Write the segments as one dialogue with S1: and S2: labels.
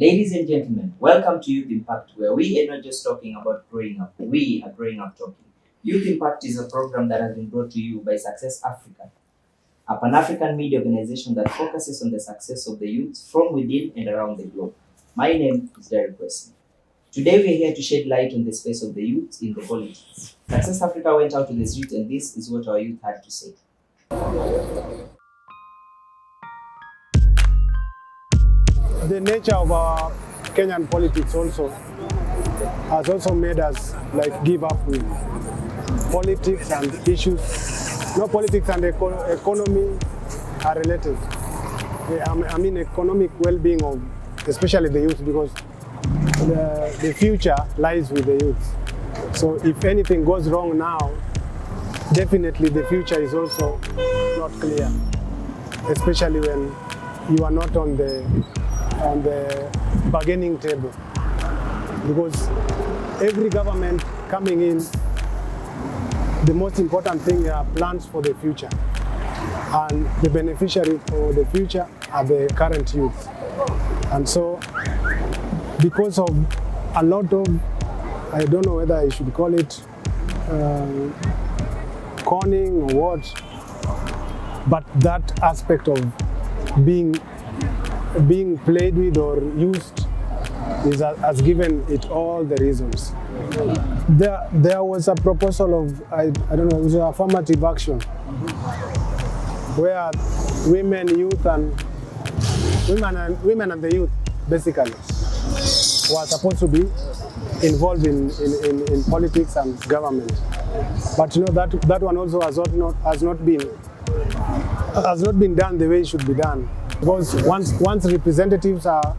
S1: Ladies and gentlemen, welcome to Youth Impact, where we are not just talking about growing up, we are growing up talking. Youth Impact is a program that has been brought to you by Success Africa, a Pan-African media organization that focuses on the success of the youth from within and around the globe. My name is Derek Wesley. Today we are here to shed light on the space of the youth in the politics. Success Africa went out to the street and this is what our youth had to say.
S2: The nature of our Kenyan politics also has also made us give up with politics and issues. No, politics and economy are related. I mean economic well-being of especially the youth, because the future lies with the youth. So if anything goes wrong now, definitely the future is also not clear, especially when you are not on the bargaining table, because every government coming in, the most important thing are plans for the future, and the beneficiary for the future are the current youth. And so because of a lot of, I don't know whether I should call it conning or what, but that aspect of being played with or used has given it all the reasons. There was a proposal of, I don't know, it was affirmative action, where women and the youth basically were supposed to be involved in politics and government. But you know that one also has not been done the way it should be done. Because once representatives are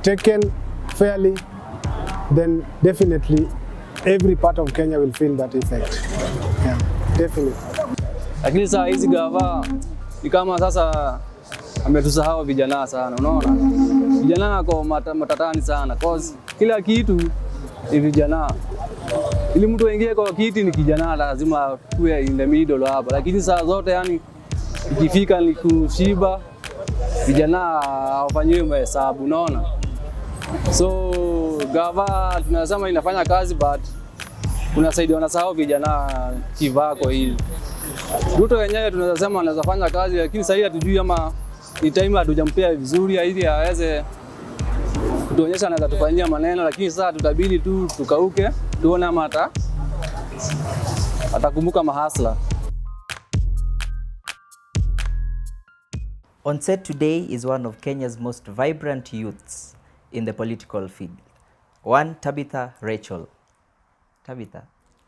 S2: taken fairly, then definitely every part of Kenya will feel that effect. Yeah, definitely.
S3: Lakini saa hizi gava ni kama sasa ametusahau vijana sana, unaona? Vijana wako matatani sana, cause kila kitu ni vijana. Ili mtu aingie kwa kiti ni kijana, lazima kuwe in the middle hapa. Lakini saa zote yani ikifika ni kushiba, vijana hawafanyiwi mahesabu, unaona? So gava tunasema inafanya kazi, but kuna side wanasahau vijana kivako hili. Ruto wenyewe tunaweza sema anaweza fanya kazi, lakini sasa hatujui ama ni time hatujampea vizuri ili aweze kutuonyesha anaweza tufanyia maneno, lakini sasa tutabidi tu tukauke tuone ama atakumbuka mahasla.
S1: On set today is one of Kenya's most vibrant youths in the political field. One, Tabitha Rachel. Tabitha.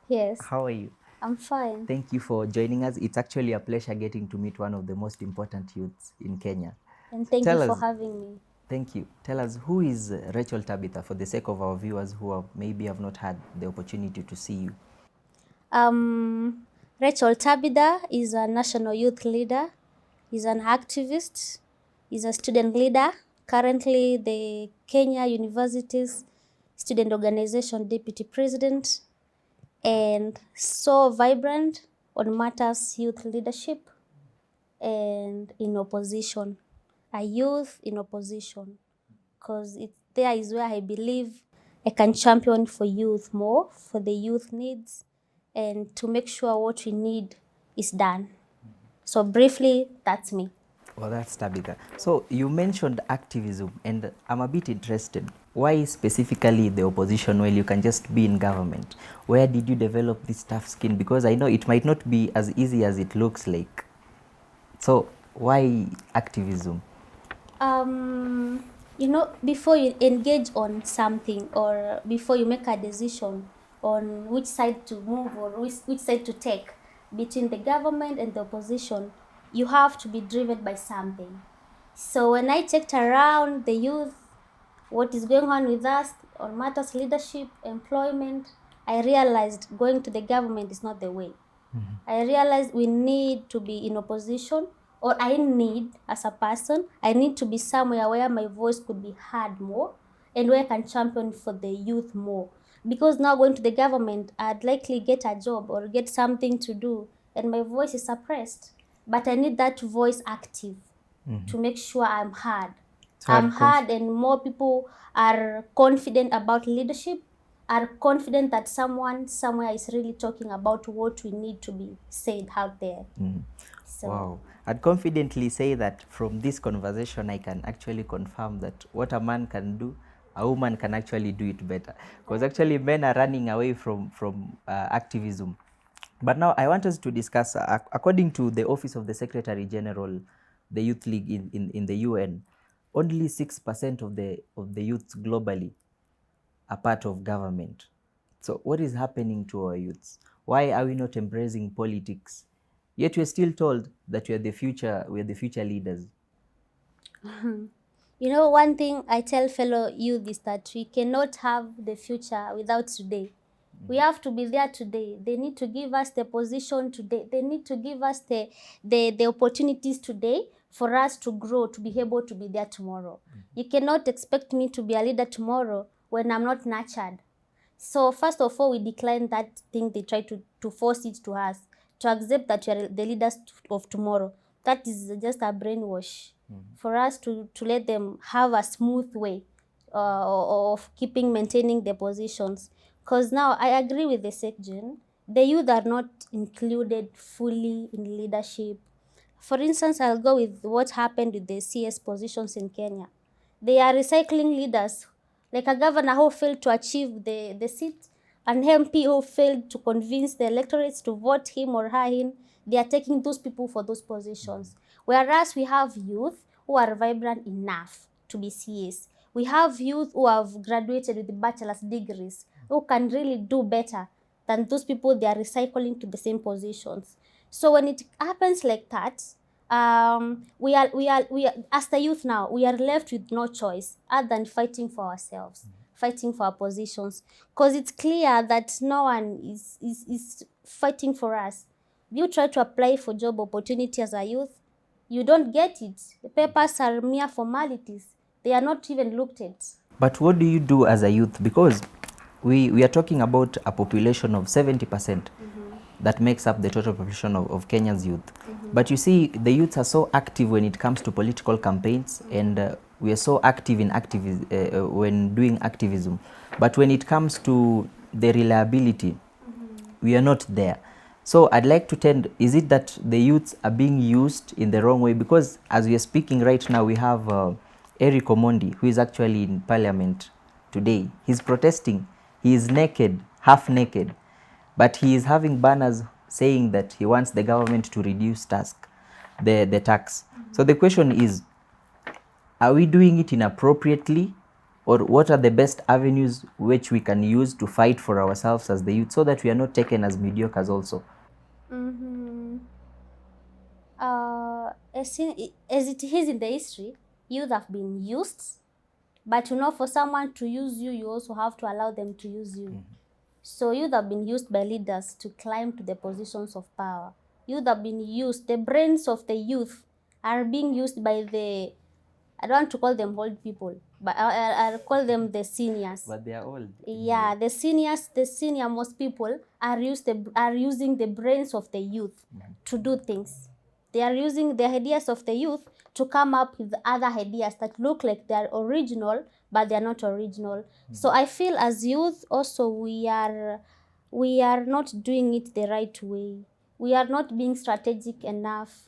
S4: Yes.
S1: How are you?
S4: I'm fine.
S1: Thank you for joining us. It's actually a pleasure getting to meet one of the most important youths in Kenya.
S4: And thank you for having me.
S1: Thank you. Tell us, who is Rachel Tabitha, for the sake of our viewers who maybe have not had the opportunity to see you?
S4: Rachel Tabitha is a national youth leader. He's an activist. He's a student leader. Currently, the Kenya University's Student Organization Deputy President, and so vibrant on matters youth leadership and in opposition. A youth in opposition, because there is where I believe I can champion for youth more, for the youth needs, and to make sure what we need is done. So briefly, that's me.
S1: Well, that's Tabitha. So you mentioned activism, and I'm a bit interested. Why specifically the opposition while you can just be in government? Where did you develop this tough skin? Because I know it might not be as easy as it looks like. So why activism?
S4: Before you engage on something, or before you make a decision on which side to move or which side to take between the government and the opposition, you have to be driven by something. So when I checked around the youth, what is going on with us on matters leadership, employment, I realized going to the government is not the way. Mm-hmm. I realized we need to be in opposition, or I need, as a person, I need to be somewhere where my voice could be heard more and where I can champion for the youth more. Because now going to the government, I'd likely get a job or get something to do and my voice is suppressed. But I need that voice active to make sure I'm heard. Heard, and more people are confident about leadership, are confident that someone somewhere is really talking about what we need to be said out there. So,
S1: Wow. I'd confidently say that from this conversation, I can actually confirm that what a man can do, a woman can actually do it better. Because actually, men are running away from activism. But now I want us to discuss, according to the Office of the Secretary General, the Youth League in the UN, only 6% of the youth globally are part of government. So what is happening to our youths? Why are we not embracing politics? Yet we're still told that we're the future leaders.
S4: you know, one thing I tell fellow youth is that we cannot have the future without today. We have to be there today. They need to give us the position today. They need to give us the opportunities today for us to grow, to be able to be there tomorrow. You cannot expect me to be a leader tomorrow when I'm not nurtured. So first of all, we decline that thing they try to force it to us, to accept that you are the leaders of tomorrow. That is just a brainwash for us to let them have a smooth way of maintaining their positions. Because now I agree with the section, the youth are not included fully in leadership. For instance, I'll go with what happened with the CS positions in Kenya. They are recycling leaders, like a governor who failed to achieve the seat, an MP who failed to convince the electorates to vote him or her in. They are taking those people for those positions. Whereas we have youth who are vibrant enough to be CS. We have youth who have graduated with bachelor's degrees, who can really do better than those people they are recycling to the same positions. So when it happens like that, we are as the youth now, we are left with no choice other than fighting for ourselves, fighting for our positions, because it's clear that no one is fighting for us. You try to apply for job opportunity as a youth, you don't get it. The papers are mere formalities. They are not even looked at.
S1: But what do you do as a youth? Because we are talking about a population of 70% that makes up the total population of Kenya's youth. But you see, the youths are so active when it comes to political campaigns, and we are so active in when doing activism. But when it comes to the reliability, we are not there. So I'd like to tend, is it that the youths are being used in the wrong way? Because as we are speaking right now, we have Eric Omondi, who is actually in parliament today. He's protesting. He is naked, half naked, but he is having banners saying that he wants the government to reduce the tax. So the question is, are we doing it inappropriately, or what are the best avenues which we can use to fight for ourselves as the youth so that we are not taken as mediocres also?
S4: As it is in the history, youth have been used, but you know, for someone to use you, you also have to allow them to use you. So youth have been used by leaders to climb to the positions of power. Youth have been used, the brains of the youth are being used by the, I don't want to call them old people, but I'll call them the seniors.
S1: But they are old.
S4: Yeah, the senior most people are using the brains of the youth to do things. They are using the ideas of the youth to come up with other ideas that look like they are original, but they are not original. So I feel as youth also we are not doing it the right way. We are not being strategic enough,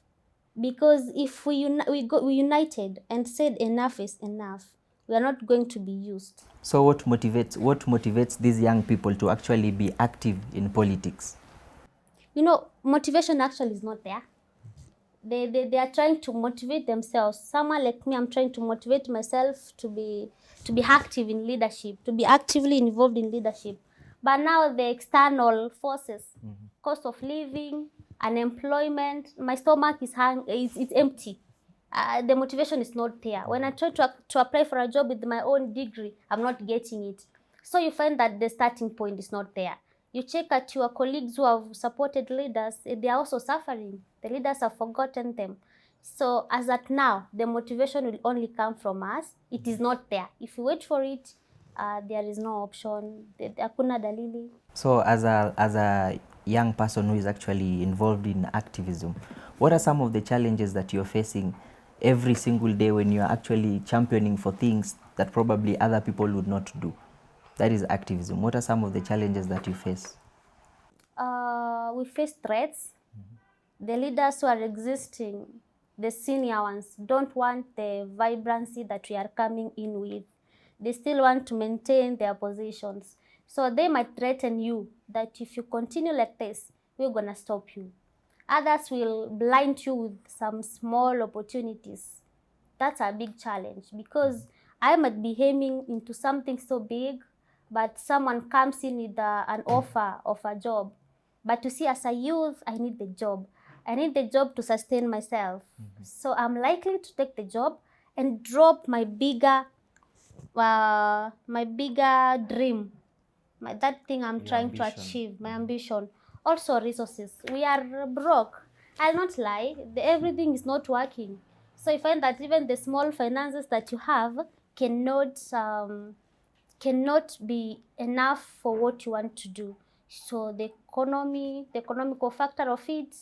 S4: because if we united and said enough is enough, we are not going to be used.
S1: So what motivates these young people to actually be active in politics?
S4: You know, motivation actually is not there. They are trying to motivate themselves. Someone like me, I'm trying to motivate myself to be active in leadership, to be actively involved in leadership. But now the external forces, cost of living, unemployment, my stomach is it's empty. The motivation is not there. When I try to apply for a job with my own degree, I'm not getting it. So you find that the starting point is not there. You check at your colleagues who have supported leaders, they are also suffering. The leaders have forgotten them. So as at now, the motivation will only come from us. It is not there. If you wait for it, there is no option. Hakuna dalili.
S1: So as a young person who is actually involved in activism, what are some of the challenges that you're facing every single day when you are actually championing for things that probably other people would not do. That is activism. What are some of the challenges that you face?
S4: We face threats. The leaders who are existing, the senior ones, don't want the vibrancy that we are coming in with. They still want to maintain their positions. So they might threaten you that if you continue like this, we're going to stop you. Others will blind you with some small opportunities. That's a big challenge because I might be aiming into something so big, but someone comes in with an offer of a job. But you see, as a youth, I need the job. I need the job to sustain myself. So I'm likely to take the job and drop my bigger dream, that thing I'm
S1: Your
S4: trying to
S1: ambition.
S4: achieve, my ambition. Also resources. We are broke. I'll not lie. Everything is not working. So you find that even the small finances that you have cannot be enough for what you want to do. So the economical factor of it,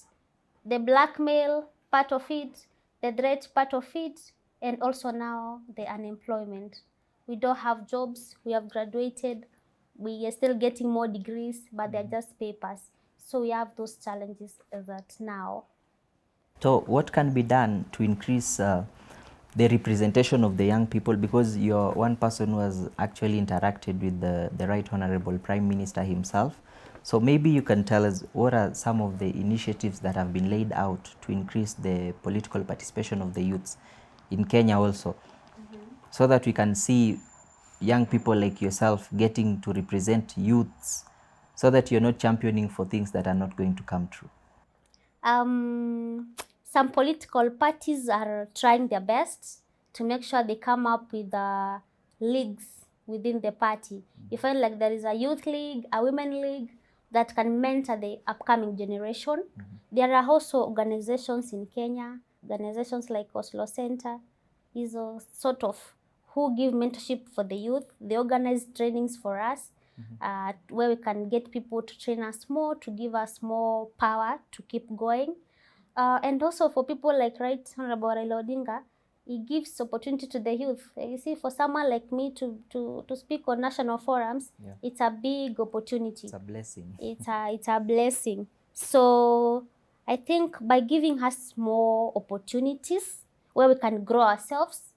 S4: the blackmail part of it, the threat part of it, and also now the unemployment. We don't have jobs. We have graduated. We are still getting more degrees, but they're just papers. So we have those challenges that now.
S1: So, what can be done to increase the representation of the young people? Because you're one person who has actually interacted with the Right Honorable Prime Minister himself. So, maybe you can tell us what are some of the initiatives that have been laid out to increase the political participation of the youths in Kenya also, so that we can see young people like yourself getting to represent youths, so that you're not championing for things that are not going to come true.
S4: Some political parties are trying their best to make sure they come up with leagues within the party. You find like there is a youth league, a women league that can mentor the upcoming generation. There are also organizations in Kenya, organizations like Oslo Center, is a sort of who give mentorship for the youth. They organize trainings for us, where we can get people to train us more, to give us more power to keep going. And also for people like Right Honorable Raila Odinga, he gives opportunity to the youth. You see, for someone like me to speak on national forums,
S1: Yeah.
S4: it's a big opportunity.
S1: It's a blessing.
S4: It's a blessing. So I think by giving us more opportunities where we can grow ourselves,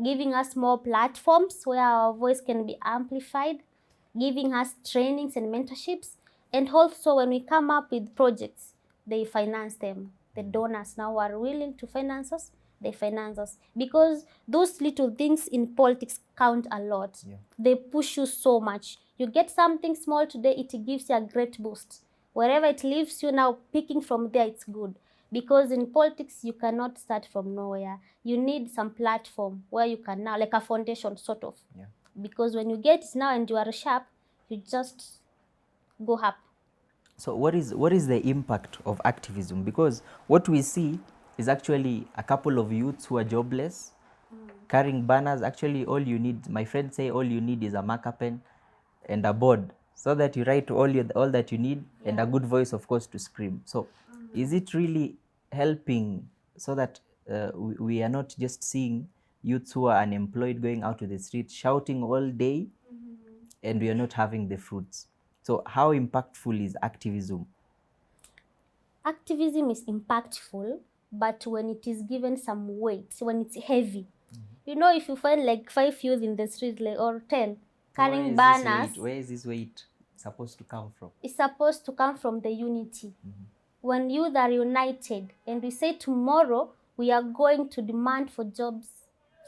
S4: giving us more platforms where our voice can be amplified, giving us trainings and mentorships, and also when we come up with projects, they finance them. The donors now are willing to finance us, they finance us. Because those little things in politics count a lot.
S1: Yeah.
S4: They push you so much. You get something small today, it gives you a great boost. Wherever it leaves you now, picking from there, it's good. Because in politics, you cannot start from nowhere. You need some platform where you can now, like a foundation sort of.
S1: Yeah.
S4: Because when you get it now and you are sharp, you just go up.
S1: So what is the impact of activism? Because what we see is actually a couple of youths who are jobless, carrying banners. Actually, all you need, my friends say, all you need is a marker pen and a board, so that you write all that you need, and a good voice, of course, to scream. So is it really helping so that we are not just seeing youths who are unemployed going out to the street shouting all day, and we are not having the fruits? So how impactful is activism?
S4: Activism is impactful, but when it is given some weight, when it's heavy. You know, if you find like 5 youth in the street, like, or 10, carrying banners,
S1: Where is this weight supposed to come from?
S4: it's supposed to come from the unity. When youth are united and we say tomorrow we are going to demand for jobs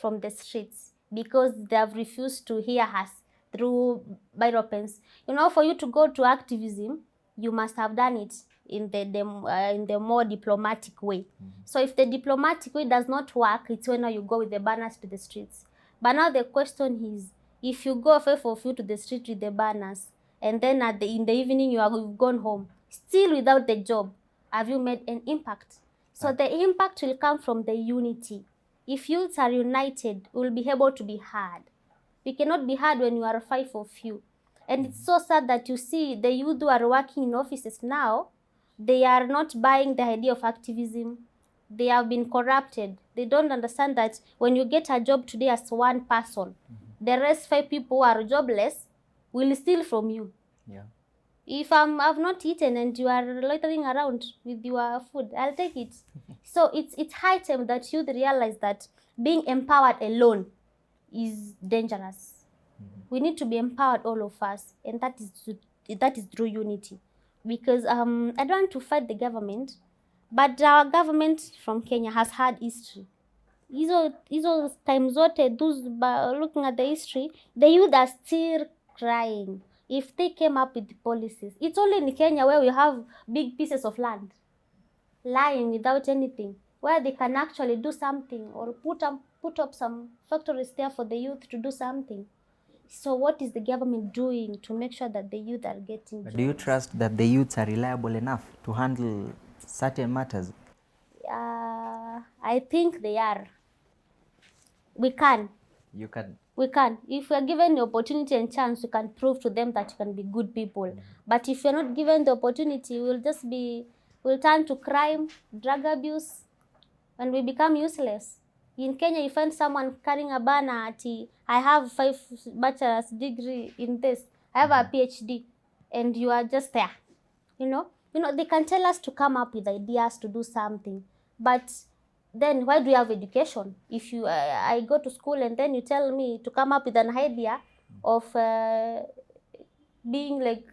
S4: from the streets because they have refused to hear us through biro pens. You know, for you to go to activism, you must have done it in the more diplomatic way. So if the diplomatic way does not work, it's when you go with the banners to the streets. But now the question is, if you go 5 of you to the street with the banners, and then in the evening you've gone home, still without the job, have you made an impact? So the impact will come from the unity. If youths are united, we will be able to be heard. We cannot be heard when you are 5 of you. And it's so sad that you see the youth who are working in offices now, they are not buying the idea of activism. they have been corrupted. They don't understand that when you get a job today as one person, the rest 5 people who are jobless will steal from you.
S1: Yeah.
S4: If I've not eaten and you are loitering around with your food, I'll take it. So it's high time that youth realize that being empowered alone is dangerous. We need to be empowered, all of us, and that is through unity. Because I don't want to fight the government, but our government from Kenya has had history. Hizo time zote, looking at the history, the youth are still crying. If they came up with policies, it's only in Kenya where we have big pieces of land lying without anything, where they can actually do something or put up some factories there for the youth to do something. So what is the government doing to make sure that the youth are getting jobs?
S1: Do you trust that the youths are reliable enough to handle certain matters?
S4: I think they are. We can.
S1: You can.
S4: We can. If we are given the opportunity and chance, we can prove to them that you can be good people. But if you're not given the opportunity, we'll turn to crime, drug abuse, and we become useless. In Kenya, you find someone carrying a banner, I have 5 bachelor's degree in this, I have a PhD, and you are just there. You know, they can tell us to come up with ideas to do something, but then why do you have education? If I go to school and then you tell me to come up with an idea of being like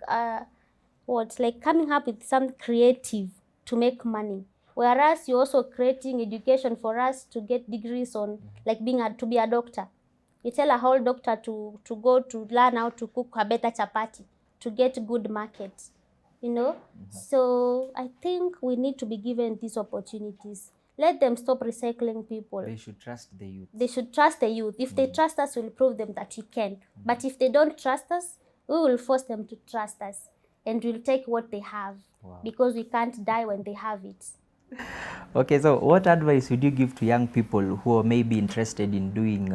S4: coming up with something creative to make money, whereas you're also creating education for us to get degrees on like to be a doctor. You tell a whole doctor to go to learn how to cook a better chapati to get good markets, So I think we need to be given these opportunities. Let them stop recycling people.
S1: They should trust the youth.
S4: They should trust the youth. If they trust us, we'll prove them that we can. But if they don't trust us, we will force them to trust us. And we'll take what they have.
S1: Wow.
S4: Because we can't die when they have it.
S1: Okay, so what advice would you give to young people who are maybe interested in doing,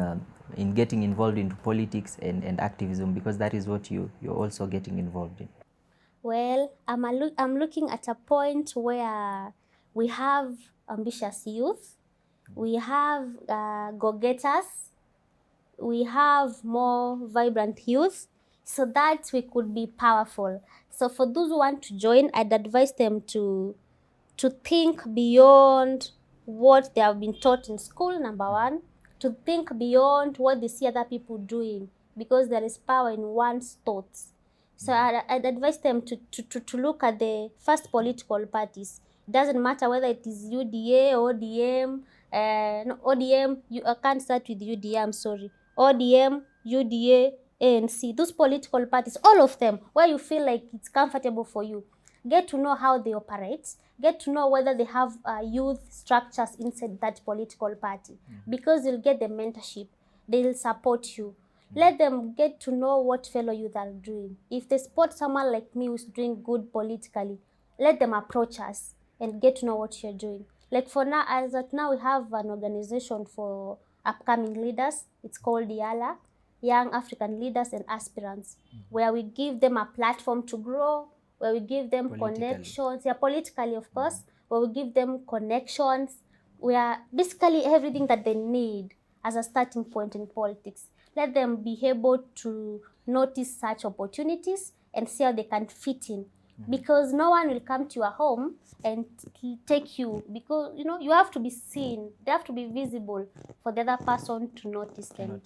S1: in getting involved into politics and activism, because that is what you're also getting involved in?
S4: Well, I'm looking at a point where we have ambitious youth, we have go-getters, we have more vibrant youth, so that we could be powerful. So for those who want to join, I'd advise them to think beyond what they have been taught in school, number one, to think beyond what they see other people doing, because there is power in one's thoughts. So I'd advise them to look at the first political parties. It doesn't matter whether it is UDA, ODM, ODM, I can't start with UDA, I'm sorry. ODM, UDA, ANC, those political parties, all of them, where you feel like it's comfortable for you. Get to know how they operate. Get to know whether they have youth structures inside that political party. Because you'll get the mentorship. They'll support you. Let them get to know what fellow youth are doing. If they spot someone like me who's doing good politically, let them approach us and get to know what you're doing. Like for now, as at now, we have an organization for upcoming leaders. It's called YALA, Young African Leaders and Aspirants, where we give them a platform to grow, where we give them connections, politically of course, where we give them connections, where basically everything that they need as a starting point in politics. Let them be able to notice such opportunities and see how they can fit in. Because no one will come to your home and take you, because you have to be seen. They have to be visible for the other person to notice them.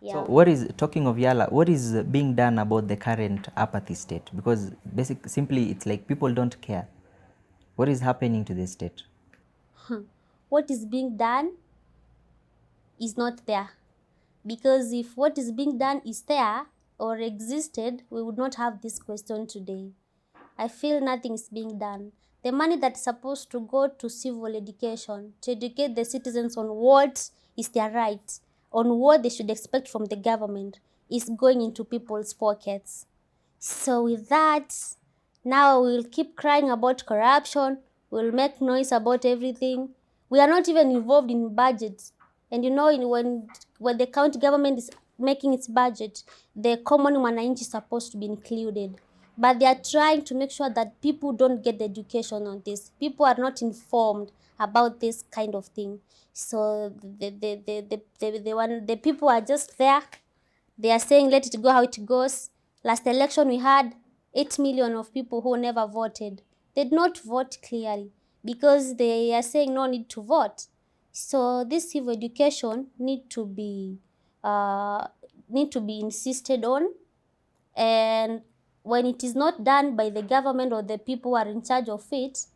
S4: Yeah.
S1: So what is, talking of YALA, what is being done about the current apathy state? Because simply it's like people don't care. What is happening to the state?
S4: What is being done is not there. Because if what is being done is there or existed, we would not have this question today. I feel nothing is being done. The money that's supposed to go to civil education, to educate the citizens on what is their right, on what they should expect from the government, is going into people's pockets. So with that, now we'll keep crying about corruption, we'll make noise about everything. We are not even involved in budgets. And when the county government is making its budget, the common mwananchi is supposed to be included. but they are trying to make sure that people don't get the education on this. People are not informed about this kind of thing. So the people are just there. They are saying let it go how it goes. Last election we had 8 million of people who never voted. They did not vote clearly because they are saying no need to vote. So this civic education uh, need to be insisted on, and when it is not done by the government or the people who are in charge of it,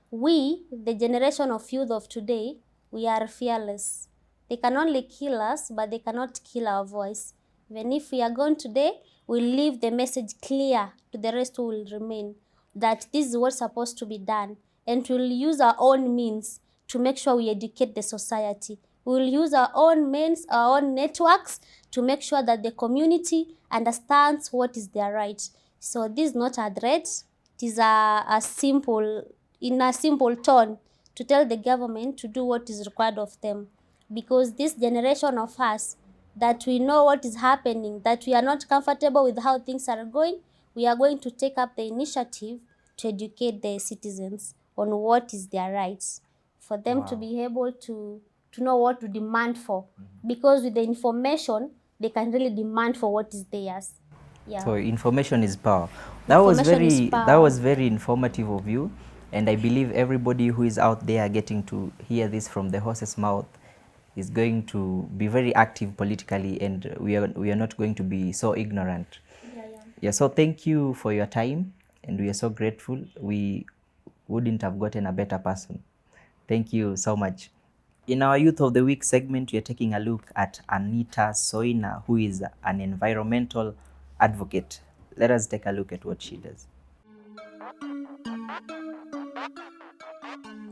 S4: we, the generation of youth of today, we are fearless. They can only kill us, but they cannot kill our voice. Even if we are gone today, we'll leave the message clear to the rest who will remain that this is what's supposed to be done, and we'll use our own means to make sure we educate the society. We'll use our own means, our own networks to make sure that the community understands what is their right. So this is not a threat. It is a simple, in a simple tone, to tell the government to do what is required of them. Because this generation of us, that we know what is happening, that we are not comfortable with how things are going, we are going to take up the initiative to educate the citizens on what is their rights, for them to be able to know what to demand for. Because with the information, they can really demand for what is theirs. Yeah.
S1: So information is power. That was very informative of you, and I believe everybody who is out there getting to hear this from the horse's mouth is going to be very active politically, and we are not going to be so ignorant. Yeah, so thank you for your time, and we are so grateful. We wouldn't have gotten a better person. Thank you so much. In our Youth of the Week segment, we are taking a look at Anita Soina, who is an environmental advocate. Let us take a look at what she does.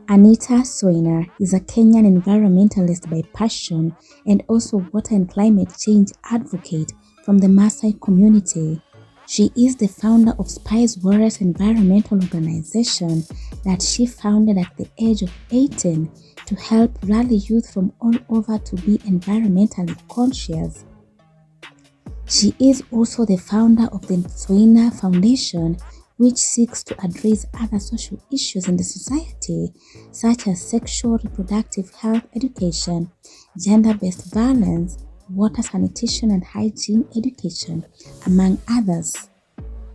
S5: Anita Soina is a Kenyan environmentalist by passion and also water and climate change advocate from the Maasai community. She is the founder of Spice Warriors Environmental Organization that she founded at the age of 18 to help rally youth from all over to be environmentally conscious. She is also the founder of the Soina Foundation, which seeks to address other social issues in the society, such as sexual reproductive health education, gender-based violence, water sanitation and hygiene education, among others.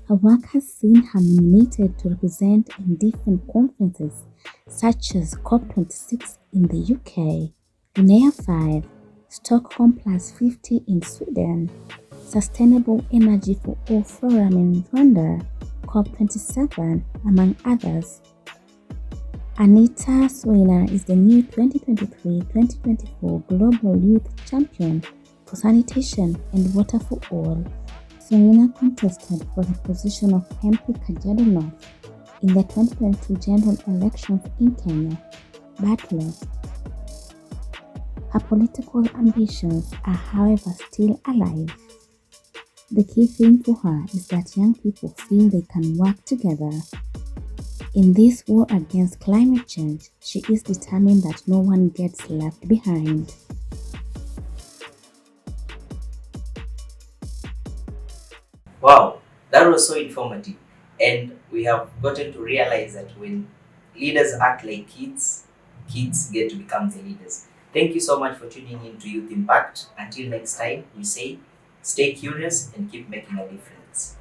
S5: Her work has seen her nominated to represent in different conferences, such as COP26 in the UK, UNEA 5, Stockholm Plus 50 in Sweden, Sustainable Energy for All Forum in Rwanda, COP27, among others. Anita Soina is the new 2023-2024 Global Youth Champion for Sanitation and Water for All. Soina contested for the position of MP Kajiado North in the 2022 general elections in Kenya, but lost. Her political ambitions are, however, still alive. The key thing for her is that young people feel they can work together. In this war against climate change, she is determined that no one gets left behind.
S1: Wow, that was so informative. And we have gotten to realize that when leaders act like kids, kids get to become the leaders. Thank you so much for tuning in to Youth Impact. Until next time, we say stay curious and keep making a difference.